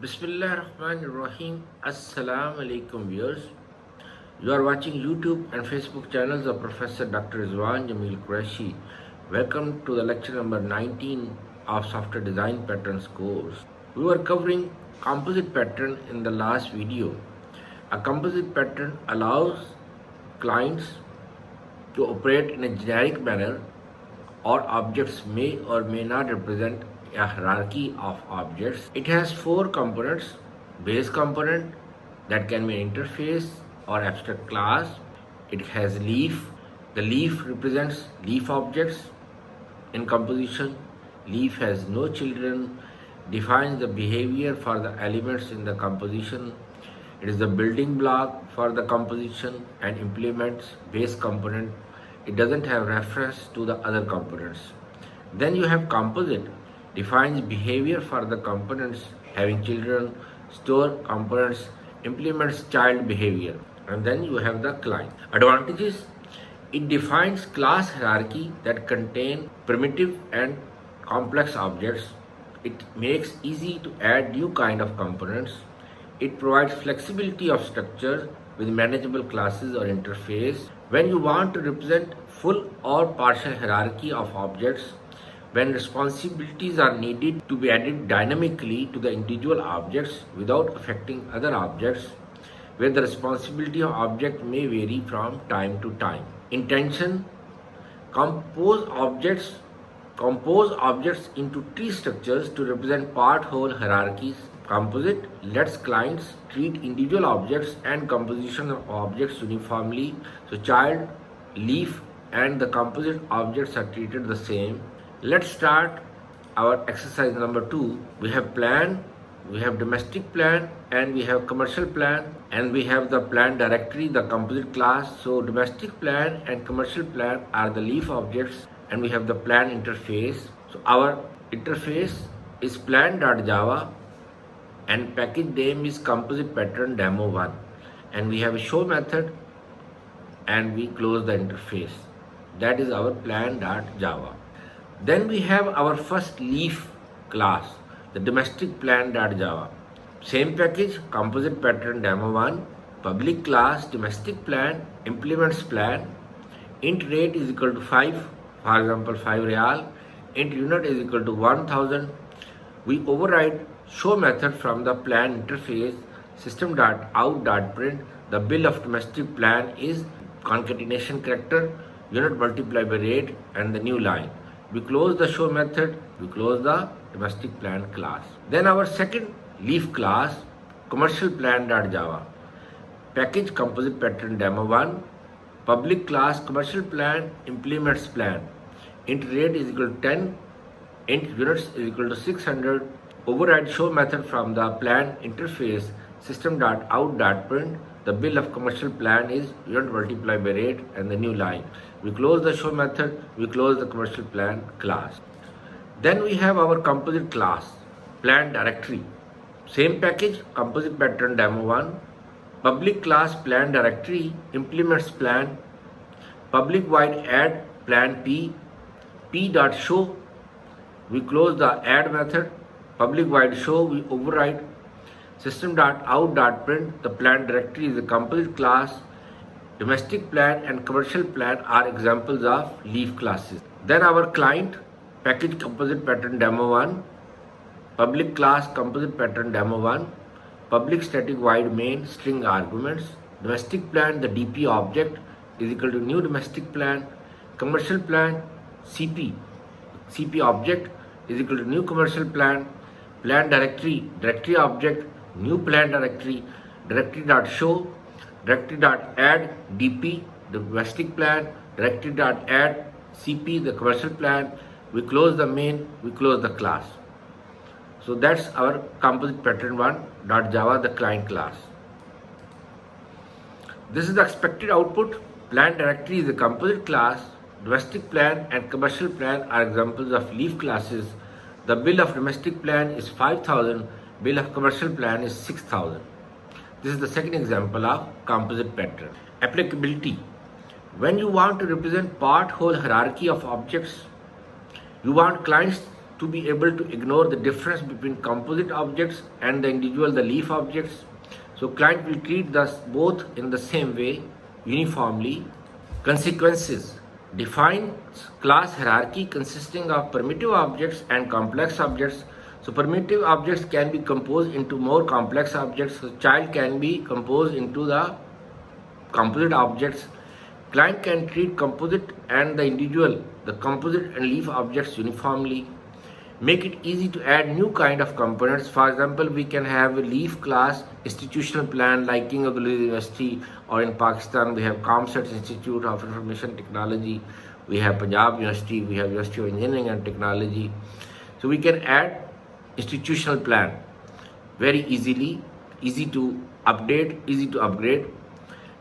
Bismillahirrahmanirrahim. Assalamu alaikum viewers. You are watching YouTube and Facebook channels of Professor Dr. Rizwan Jamil Qureshi. Welcome to the lecture number 19 of Software Design Patterns course. We were covering composite pattern in the last video. A composite pattern allows clients to operate in a generic manner, or objects may or may not represent a hierarchy of objects. It has four components: base component, that can be an interface or abstract class. It has leaf. The leaf represents leaf objects in composition. Leaf has no children, defines the behavior for the elements in the composition. It is the building block for the composition and implements base component. It doesn't have reference to the other components. Then you have composite, defines behavior for the components having children, store components, implements child behavior. And then you have the client. Advantages: it defines class hierarchy that contain primitive and complex objects. It makes easy to add new kind of components. It provides flexibility of structure with manageable classes or interface. When you want to represent full or partial hierarchy of objects, when responsibilities are needed to be added dynamically to the individual objects without affecting other objects, where the responsibility of object may vary from time to time. Intention: compose objects into tree structures to represent part-whole hierarchies. Composite lets clients treat individual objects and composition of objects uniformly, so child, leaf, and the composite objects are treated the same. Let's start our exercise number 2. We have plan, we have domestic plan, and we have commercial plan, and we have the plan directory, the composite class. So domestic plan and commercial plan are the leaf objects, and we have the plan interface. So our interface is plan.java, and package name is composite pattern demo 1, and we have a show method, and we close the interface. That is our plan.java. Then we have our first leaf class, the domestic plan.java. Same package, composite pattern demo 1, public class domestic plan, implements plan, int rate is equal to 5, for example 5 real, int unit is equal to 1000. We override show method from the plan interface, system.out.print. The bill of domestic plan is concatenation character, unit multiplied by rate, and the new line. We close the show method, we close the domestic plan class. Then our second leaf class, commercial plan.java. Package composite pattern demo 1, public class commercial plan, implements plan. Int rate is equal to 10, int units is equal to 600. Override show method from the plan interface, system.out.print. The bill of commercial plan is unit multiplied by rate, and the new line. We close the show method, we close the commercial plan class. Then we have our composite class, plan directory. Same package, composite pattern demo 1, public class plan directory, implements plan, public void add plan p.show. We close the add method, public void show, we override system.out.print. The plan directory is a composite class. Domestic plan and commercial plan are examples of leaf classes. Then our client, package composite pattern demo 1, public class composite pattern demo 1, public static void main string arguments. Domestic plan, the DP object is equal to new domestic plan. Commercial plan, CP object is equal to new commercial plan. Plan directory object, new plan directory, directory.show, directory.add DP, the domestic plan, directory.add CP, the commercial plan. We close the main, we close the class. So that's our composite pattern 1.java, the client class. This is the expected output. Plan directory is a composite class. Domestic plan and commercial plan are examples of leaf classes. The bill of domestic plan is 5000, bill of commercial plan is 6000. This is the second example of composite pattern. Applicability: when you want to represent part-whole hierarchy of objects, you want clients to be able to ignore the difference between composite objects and the individual, the leaf objects. So client will treat thus both in the same way, uniformly. Consequences. Defines class hierarchy consisting of primitive objects and complex objects. So primitive objects can be composed into more complex objects. So child can be composed into the composite objects. Client can treat composite and the individual, the composite and leaf objects uniformly. Make it easy to add new kind of components. For example, we can have a leaf class institutional plan like King Abdul University, or in Pakistan we have Comsat Institute of Information Technology, we have Punjab University, we have University of Engineering and Technology. So we can add institutional plan very easily, easy to update, easy to upgrade.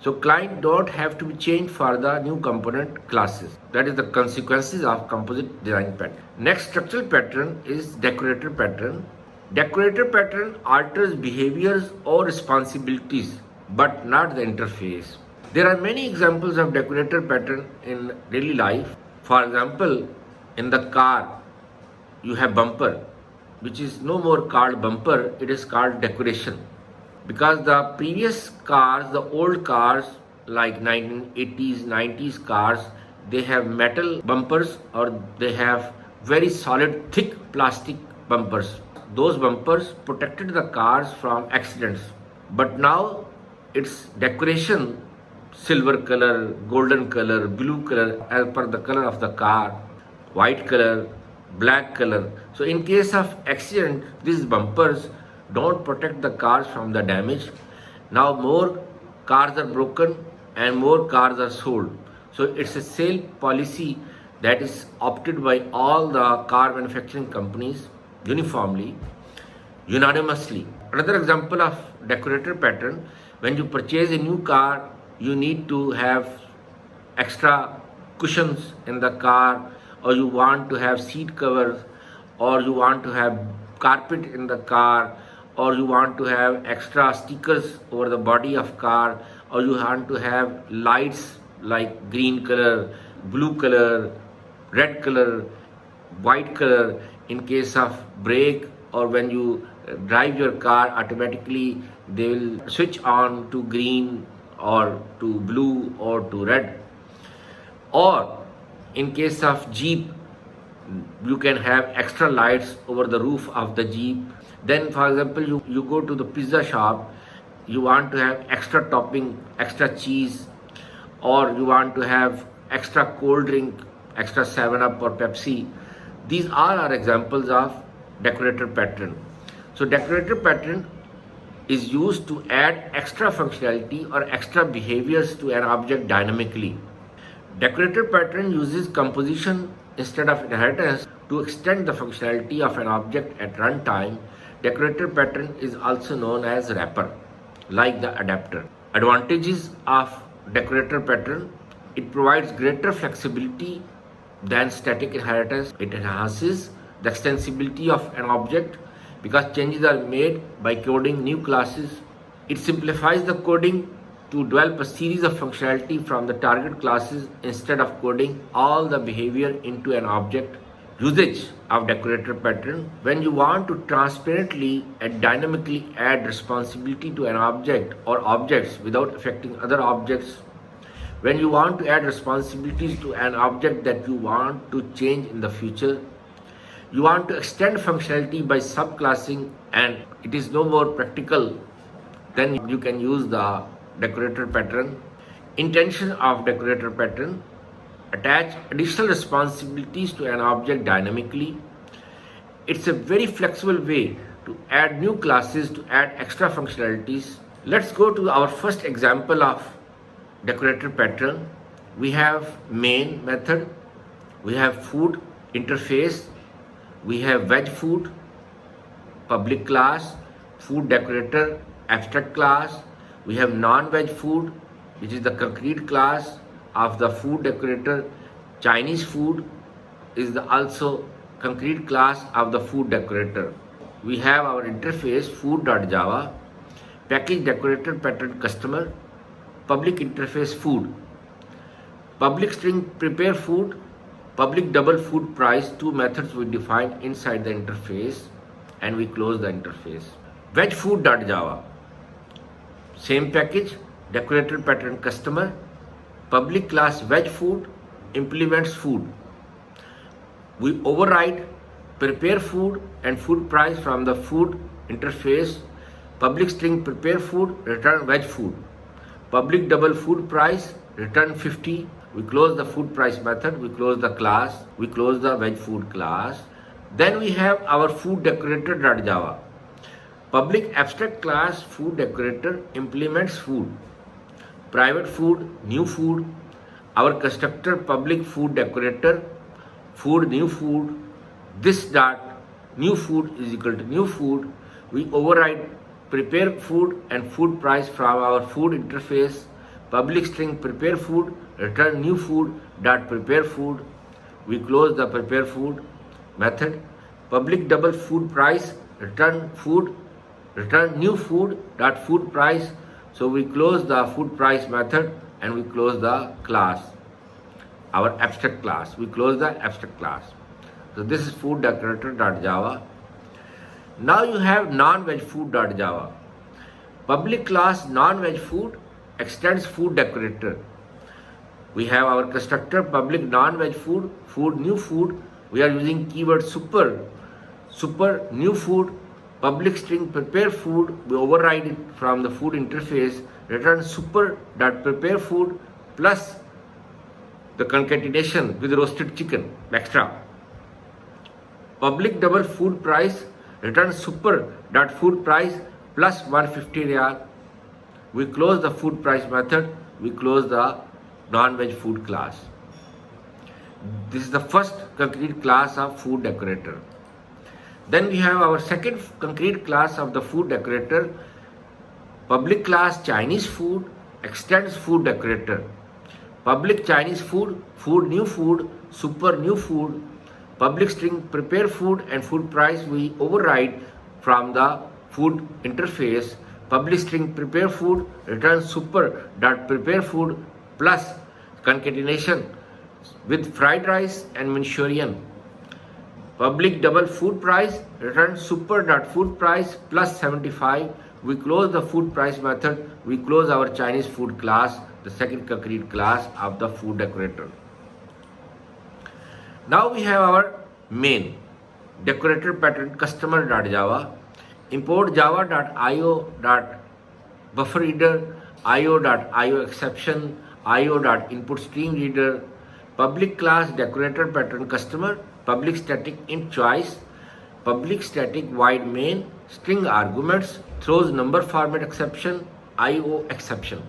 So client don't have to be changed for the new component classes. That is the consequences of composite design pattern. Next structural pattern is decorator pattern. Decorator pattern alters behaviors or responsibilities but not the interface. There are many examples of decorator pattern in daily life. For example, in the car you have bumper, which is no more called bumper, it is called decoration. Because the previous cars, the old cars like 1980s, 90s cars, they have metal bumpers or they have very solid, thick plastic bumpers. Those bumpers protected the cars from accidents. But now it's decoration, silver color, golden color, blue color as per the color of the car, white color, black color. So in case of accident, these bumpers don't protect the cars from the damage. Now more cars are broken and more cars are sold. So it's a sale policy that is opted by all the car manufacturing companies uniformly, unanimously. Another example of decorator pattern, when you purchase a new car, you need to have extra cushions in the car, or you want to have seat covers, or you want to have carpet in the car, or you want to have extra stickers over the body of car, or you want to have lights like green color, blue color, red color, white color in case of brake, or when you drive your car automatically they will switch on to green or to blue or to red. Or in case of Jeep, you can have extra lights over the roof of the Jeep. Then for example, you go to the pizza shop, you want to have extra topping, extra cheese, or you want to have extra cold drink, extra 7-Up or Pepsi. These all are examples of decorator pattern. So decorator pattern is used to add extra functionality or extra behaviors to an object dynamically. Decorator pattern uses composition instead of inheritance to extend the functionality of an object at runtime. Decorator pattern is also known as wrapper, like the adapter. Advantages of decorator pattern: it provides greater flexibility than static inheritance. It enhances the extensibility of an object because changes are made by coding new classes. It simplifies the coding to develop a series of functionality from the target classes instead of coding all the behavior into an object. Usage of decorator pattern: when you want to transparently and dynamically add responsibility to an object or objects without affecting other objects. When you want to add responsibilities to an object that you want to change in the future. You want to extend functionality by subclassing and it is no more practical, then you can use the decorator pattern. Intention of decorator pattern: attach additional responsibilities to an object dynamically. It's a very flexible way to add new classes, to add extra functionalities. Let's go to our first example of decorator pattern. We have main method, we have food interface, we have veg food, public class, food decorator, abstract class. We have non-veg food, which is the concrete class of the food decorator. Chinese food is the also concrete class of the food decorator. We have our interface food.java, package decorator pattern customer, public interface food, public string prepare food, public double food price, two methods we define inside the interface and we close the interface. Vegfood.java, same package, decorator pattern customer, public class veg food implements food. We override prepare food and food price from the food interface. Public string prepare food, return veg food. Public double food price, return 50. We close the food price method, we close the class, we close the veg food class. Then we have our food decorator.java. Public abstract class food decorator implements food. Private food, new food. Our constructor public food decorator, food, new food. This dot new food is equal to new food. We override prepare food and food price from our food interface. Public string prepare food, return new food dot prepare food. We close the prepare food method. Public double food price, return food, return new food dot food price. So we close the food price method and we close the class, our abstract class. We close the abstract class. So this is food decorator.java. Now you have non-veg food.java. Public class non-veg food extends food decorator. We have our constructor public non-veg food, food, new food. We are using keyword super, new food, public string prepare food. We override it from the food interface, return super.prepare food plus the concatenation with roasted chicken extra. Public double food price, return super.food price plus 150 real. We close the food price method, we close the non-veg food class. This is the first concrete class of food decorator. Then we have our second concrete class of the food decorator. Public class Chinese food extends food decorator. Public Chinese food, food, new food, super, new food. Public string prepare food and food price we override from the food interface. Public string prepare food, return super.prepare food plus concatenation with fried rice and Manchurian. Public double food price, return super.food price plus 75. We close the food price method, we close our Chinese food class, the second concrete class of the food decorator. Now we have our main decorator pattern customer.java. Import java.io.bufferreader, io.io exception, io.input stream reader. Public class decorator pattern customer, public static int choice, public static void main, string arguments, throws number format exception, io exception.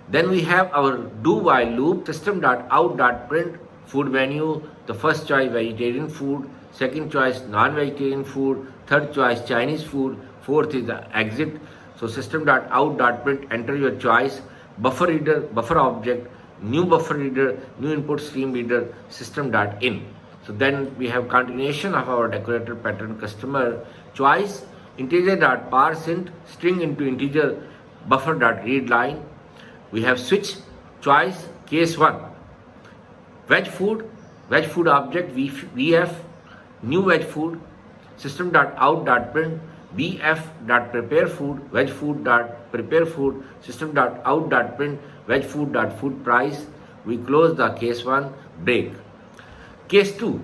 Then we have our do while loop, system.out.print food menu. The first choice vegetarian food, second choice non-vegetarian food, third choice Chinese food, fourth is the exit. So system.out.print, enter your choice. Buffer reader, buffer object, new buffer reader, new input stream reader, system.in. So then we have continuation of our decorator pattern customer choice, integer.parseInt, string into integer, buffer.readline. We have switch choice case 1, veg food object vf, new veg food, system.out.print bf.prepare food, veg food.prepare food, system.out.print veg food.food price. We close the case 1, break. Case 2,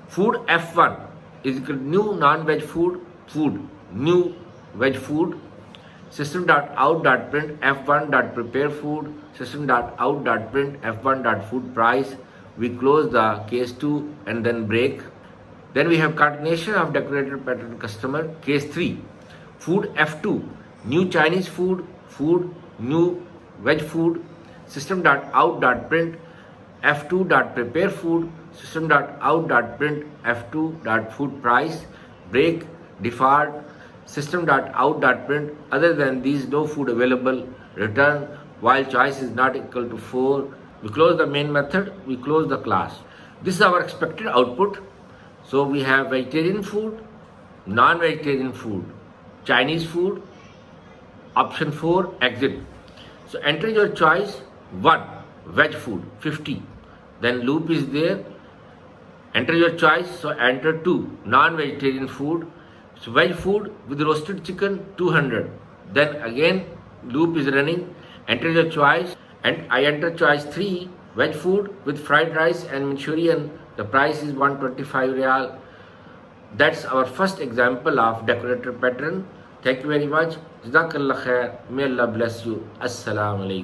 food f1 is equal to new non-veg food, new veg food, system.out.print f1.prepare food, system.out.print f1.food price. We close the case 2 and then break. Then we have continuation of decorator pattern customer. Case 3, food f2, new Chinese food, new veg food, system.out.print f2.prepare food, system.out.print f2.food price, break, default, system.out.print other than these no food available, return while choice is not equal to 4. We close the main method, we close the class. This is our expected output. So we have vegetarian food, non-vegetarian food, Chinese food, option 4, exit. So enter your choice. 1, veg food, 50. Then loop is there. Enter your choice. So enter 2 non-vegetarian food. So veg food with roasted chicken 200. Then again loop is running. Enter your choice, and I enter choice 3 veg food with fried rice and Manchurian. The price is 125 real. That's our first example of decorator pattern. Thank you very much. Jazakallah khair. May Allah bless you. Assalamu alaikum.